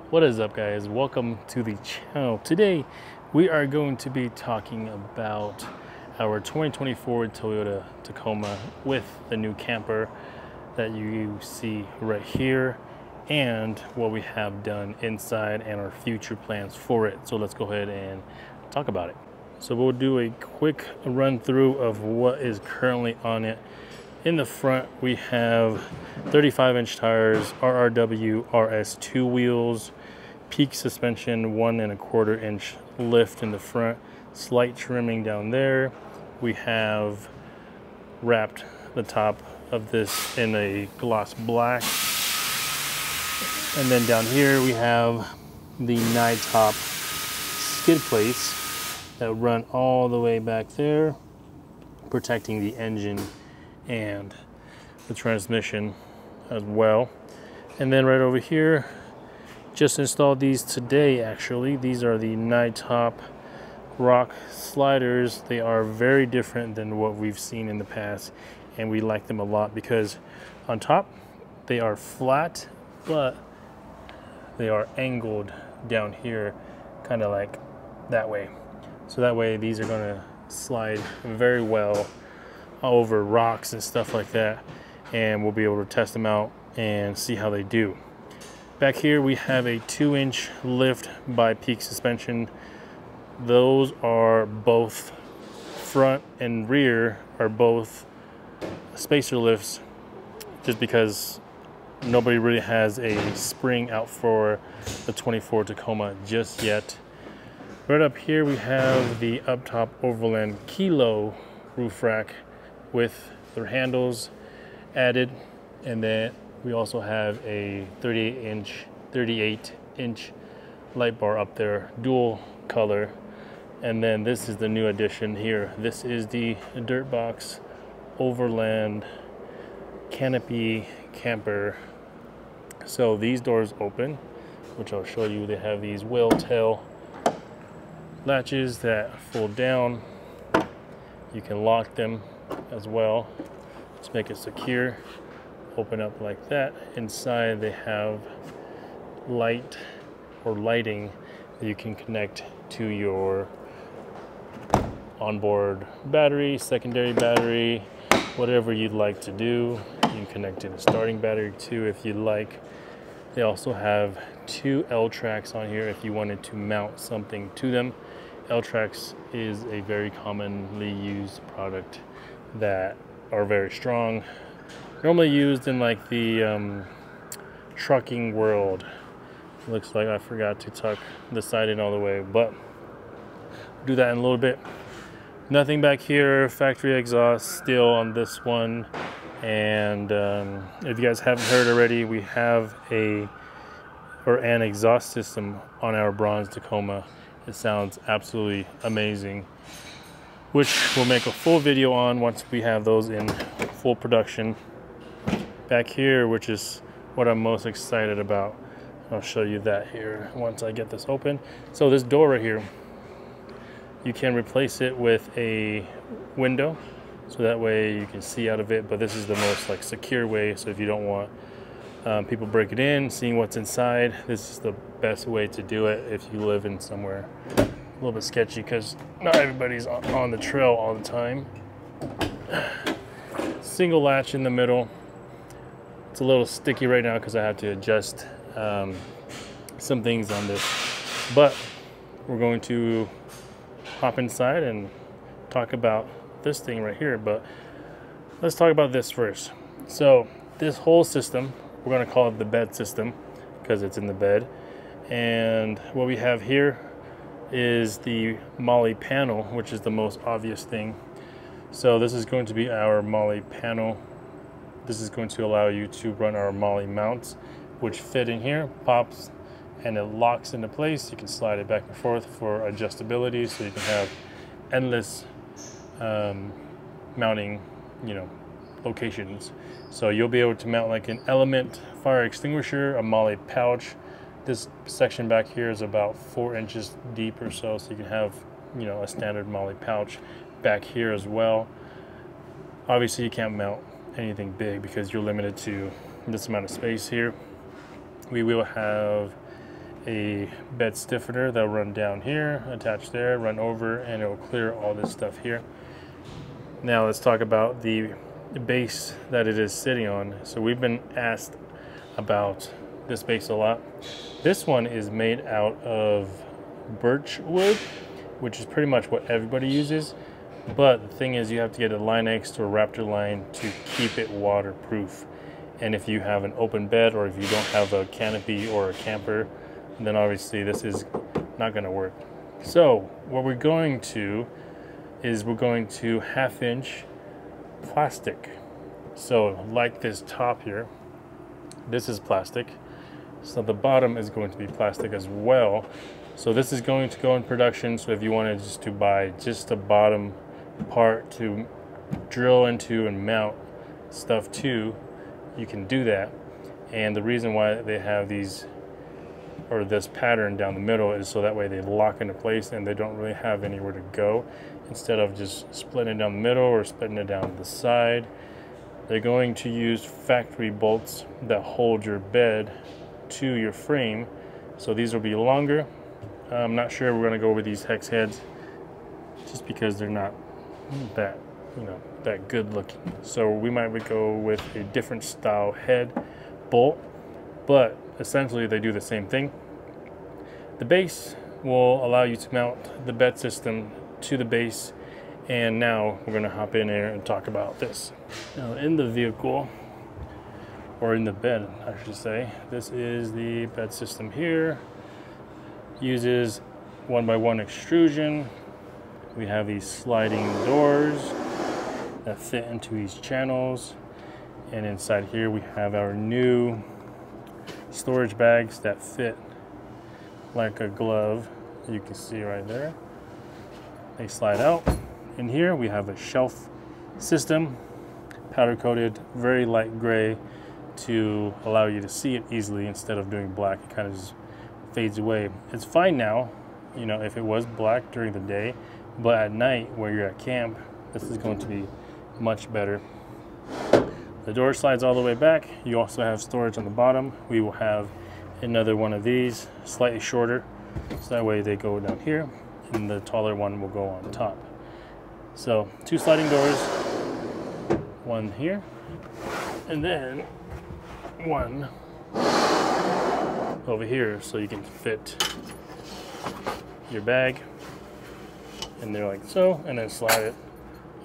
What is up, guys? Welcome to the channel. Today we are going to be talking about our 2024 Toyota Tacoma with the new camper that you see right here, and what we have done inside and our future plans for it. So let's go ahead and talk about it. So we'll do a quick run through of what is currently on it. In the front, we have 35-inch tires, RRW RS2 wheels, peak suspension, 1¼ inch lift in the front, slight trimming down there. We have wrapped the top of this in a gloss black. And then down here, we have the top skid plates that run all the way back there, protecting the engine and the transmission as well. And then right over here, just installed these today actually. These are the top rock sliders. They are very different than what we've seen in the past, and we like them a lot because on top they are flat, but they are angled down here, kind of like that way. So that way these are going to slide very well over rocks and stuff like that, and we'll be able to test them out and see how they do. Back here we have a 2-inch lift by Peak Suspension. Those are both front and rear are both spacer lifts, just because nobody really has a spring out for the 24 Tacoma just yet. Right up here we have the up top Overland Kilo roof rack with their handles added, and then we also have a 38-inch light bar up there, dual color. And then this is the new addition here. This is the Dirtbox Overland canopy camper. So these doors open, which I'll show you. They have these whale tail latches that fold down. You can lock them as well. Just make it secure. Open up like that. Inside they have lighting that you can connect to your onboard battery, secondary battery, whatever you'd like to do. You can connect to the starting battery too if you'd like. They also have 2 L-tracks on here if you wanted to mount something to them. L-tracks is a very commonly used product that are very strong, normally used in like the trucking world. Looks like I forgot to tuck the side in all the way, but do that in a little bit. Nothing back here. Factory exhaust still on this one. And if you guys haven't heard already, we have an exhaust system on our bronze Tacoma. It sounds absolutely amazing, which we'll make a full video on once we have those in full production. Back here, which is what I'm most excited about, I'll show you that here once I get this open. So this door right here, you can replace it with a window, so that way you can see out of it, but this is the most like secure way. So if you don't want people breaking in, seeing what's inside, this is the best way to do it if you live in somewhere a little bit sketchy, because not everybody's on the trail all the time. Single latch in the middle. It's a little sticky right now because I have to adjust some things on this, but we're going to hop inside and talk about this thing right here. But let's talk about this first. So this whole system, we're going to call it the bed system because it's in the bed. And what we have here is the MOLLE panel, which is the most obvious thing. So this is going to be our MOLLE panel. This is going to allow you to run our MOLLE mounts, which fit in here, pops, and it locks into place. You can slide it back and forth for adjustability, so you can have endless mounting, locations. So you'll be able to mount like an element fire extinguisher, a MOLLE pouch. This section back here is about 4 inches deep or so you can have, a standard MOLLE pouch back here as well. Obviously you can't mount anything big because you're limited to this amount of space here. We will have a bed stiffener that'll run down here, attach there, run over, and it will clear all this stuff here. Now let's talk about the base that it is sitting on. So we've been asked about this base a lot. This one is made out of birch wood, which is pretty much what everybody uses. But the thing is, you have to get a Line-X or a Raptor line to keep it waterproof. And if you have an open bed, or if you don't have a canopy or a camper, then obviously this is not going to work. So what we're going to is we're going to 1/2-inch plastic. So like this top here, this is plastic. So the bottom is going to be plastic as well. So this is going to go in production. So if you wanted just to buy just the bottom part to drill into and mount stuff to, you can do that. And the reason why they have these, or this pattern down the middle, is so that way they lock into place and they don't really have anywhere to go. Instead of just splitting it down the middle or splitting it down the side, they're going to use factory bolts that hold your bed to your frame. So these will be longer. I'm not sure we're going to go with these hex heads just because they're not that, that good looking. So we might go with a different style head bolt, but essentially they do the same thing. The base will allow you to mount the bed system to the base, and now we're going to hop in here and talk about this. Now in the vehicle, or in the bed I should say, this is the bed system here. Uses 1x1 extrusion. We have these sliding doors that fit into these channels, and inside here we have our new storage bags that fit like a glove. You can see right there, they slide out. In here we have a shelf system, powder coated, very light gray to allow you to see it easily. Instead of doing black, it kind of just fades away. It's fine now, if it was black during the day, but at night where you're at camp, this is going to be much better. The door slides all the way back. You also have storage on the bottom. We will have another one of these, slightly shorter, so that way they go down here, and the taller one will go on top. So 2 sliding doors, one here, and then one over here, so you can fit your bag in there like so, and then slide it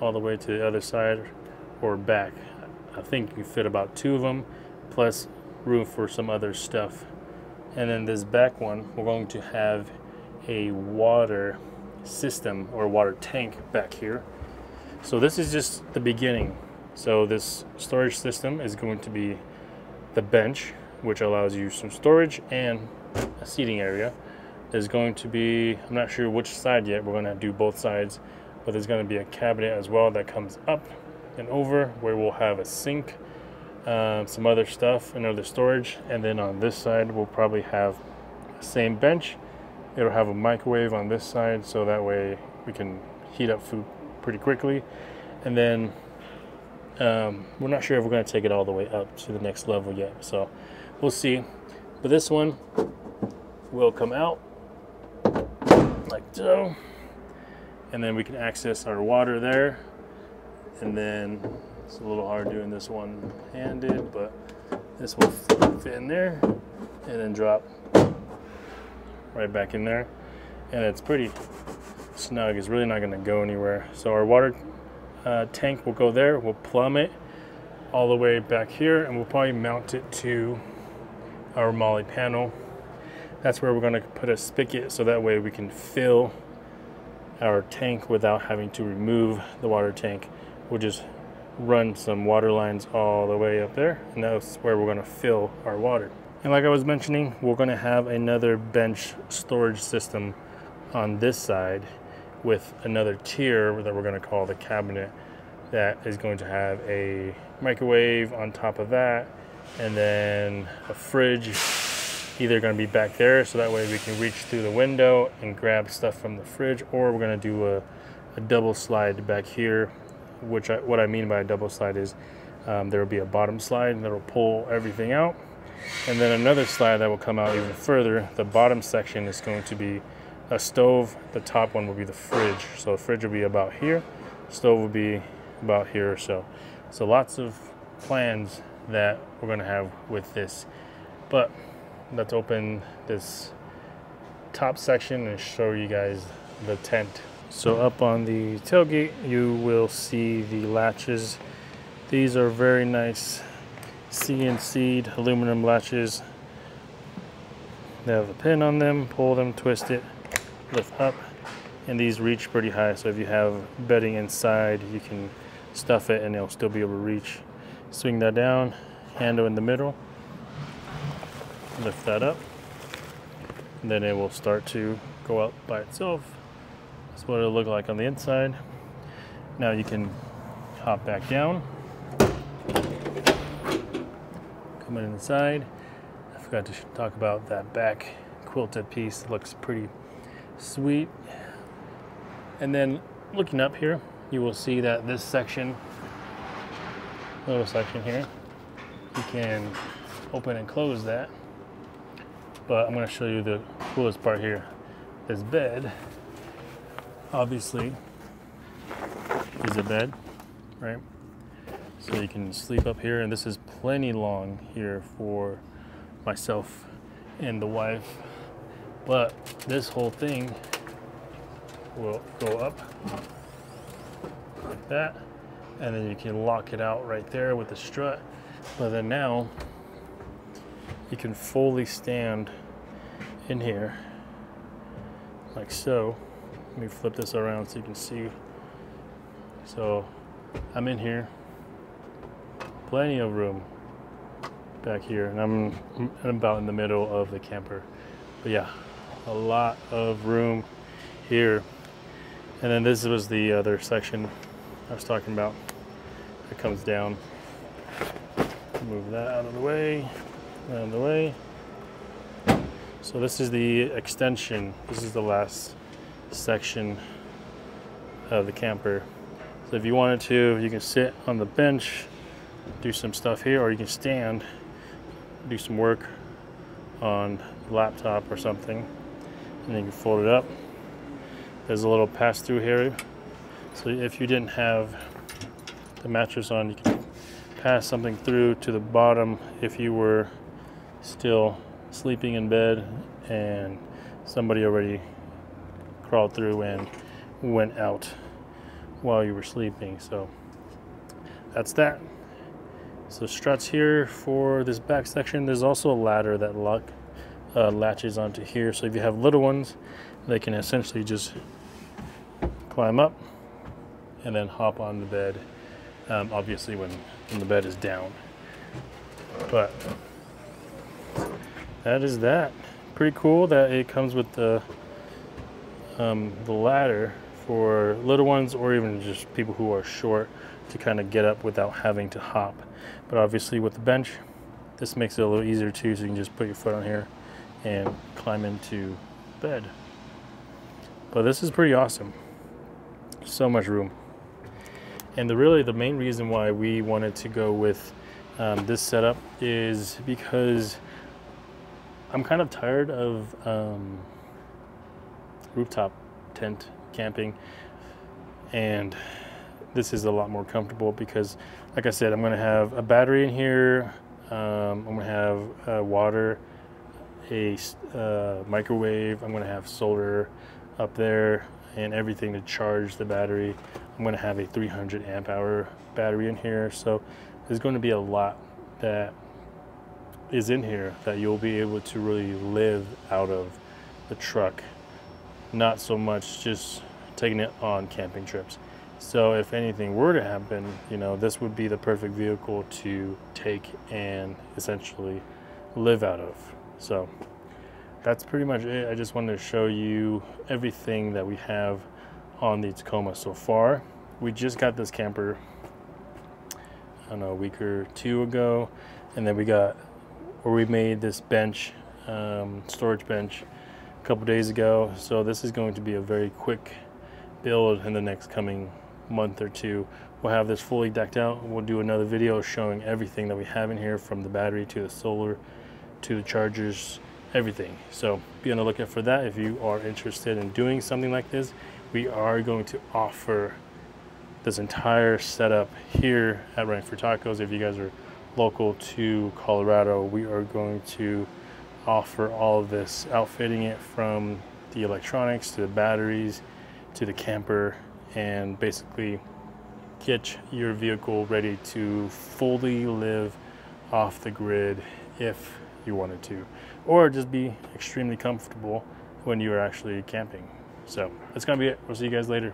all the way to the other side or back. I think you can fit about 2 of them, plus room for some other stuff. And then this back one, we're going to have a water system or water tank back here. So this is just the beginning. So this storage system is going to be the bench, which allows you some storage and a seating area. There's going to be, I'm not sure which side yet, we're going to do both sides, but there's going to be a cabinet as well that comes up and over, where we'll have a sink, some other stuff, another storage, and then on this side we'll probably have the same bench. It'll have a microwave on this side, so that way we can heat up food pretty quickly. And then we're not sure if we're going to take it all the way up to the next level yet, so we'll see. But this one will come out like so, and then we can access our water there. And then it's a little hard doing this one-handed, but this will fit in there and then drop right back in there, and it's pretty snug. It's really not going to go anywhere. So our water tank will go there. We'll plumb it all the way back here, and we'll probably mount it to our molly panel. That's where we're going to put a spigot, so that way we can fill our tank without having to remove the water tank. We'll just run some water lines all the way up there, and that's where we're going to fill our water. And like I was mentioning, we're going to have another bench storage system on this side with another tier that we're going to call the cabinet, that is going to have a microwave on top of that, and then a fridge either going to be back there, so that way we can reach through the window and grab stuff from the fridge, or we're going to do a double slide back here, which what I mean by a double slide is there will be a bottom slide that will pull everything out, And then another slide that will come out even further. The bottom section is going to be a stove. The top one will be the fridge. So the fridge will be about here. Stove will be about here or so. So lots of plans that we're going to have with this. But let's open this top section and show you guys the tent. So up on the tailgate, you will see the latches. These are very nice CNC'd aluminum latches. They have a pin on them, pull them, twist it, lift up, and these reach pretty high. So if you have bedding inside, you can stuff it and it'll still be able to reach. Swing that down, handle in the middle, lift that up, and then it will start to go up by itself. That's what it'll look like on the inside. Now you can hop back down. Coming inside, I forgot to talk about that back quilted piece. It looks pretty sweet. And then looking up here, you will see that this section, little section here, you can open and close that. But I'm going to show you the coolest part here. This bed, obviously, is a bed, right? So you can sleep up here, and this is plenty long here for myself and the wife. But this whole thing will go up like that, and then you can lock it out right there with the strut. But then now you can fully stand in here like so. Let me flip this around so you can see. So I'm in here, plenty of room back here, and I'm about in the middle of the camper. But yeah, a lot of room here. And then this was the other section I was talking about. It comes down. Move that out of the way, out of the way. So this is the extension. This is the last section of the camper. So if you wanted to, you can sit on the bench, do some stuff here, or you can stand, do some work on the laptop or something, and then you can fold it up. There's a little pass-through here. So if you didn't have the mattress on, you can pass something through to the bottom if you were still sleeping in bed and somebody already crawled through and went out while you were sleeping. So that's that. So struts here for this back section. There's also a ladder that latches onto here. So if you have little ones, they can essentially just climb up and then hop on the bed. Obviously when the bed is down. But that is that. Pretty cool that it comes with the ladder for little ones, or even just people who are short, to kind of get up without having to hop. But obviously with the bench, this makes it a little easier too, so you can just put your foot on here and climb into bed. But this is pretty awesome. So much room. And really the main reason why we wanted to go with this setup is because I'm kind of tired of rooftop tent camping, and this is a lot more comfortable because, like I said, I'm going to have a battery in here, I'm going to have water, a microwave, I'm going to have solar up there and everything to charge the battery. I'm going to have a 300 amp hour battery in here, so there's going to be a lot that is in here that you'll be able to really live out of the truck, not so much just taking it on camping trips. So if anything were to happen, you know, this would be the perfect vehicle to take and essentially live out of. So that's pretty much it. I just wanted to show you everything that we have on the Tacoma so far. We just got this camper, I don't know, a week or two ago, and then we made this bench, storage bench, a couple days ago. So this is going to be a very quick build in the next coming month or two. We'll have this fully decked out. We'll do another video showing everything that we have in here, from the battery to the solar to the chargers, everything. So be on the lookout for that if you are interested in doing something like this. We are going to offer this entire setup here at Rank for Tacos. If you guys are local to Colorado, we are going to offer all of this, outfitting it from the electronics to the batteries to the camper, and basically get your vehicle ready to fully live off the grid if you wanted to, or just be extremely comfortable when you are actually camping. So that's gonna be it. We'll see you guys later.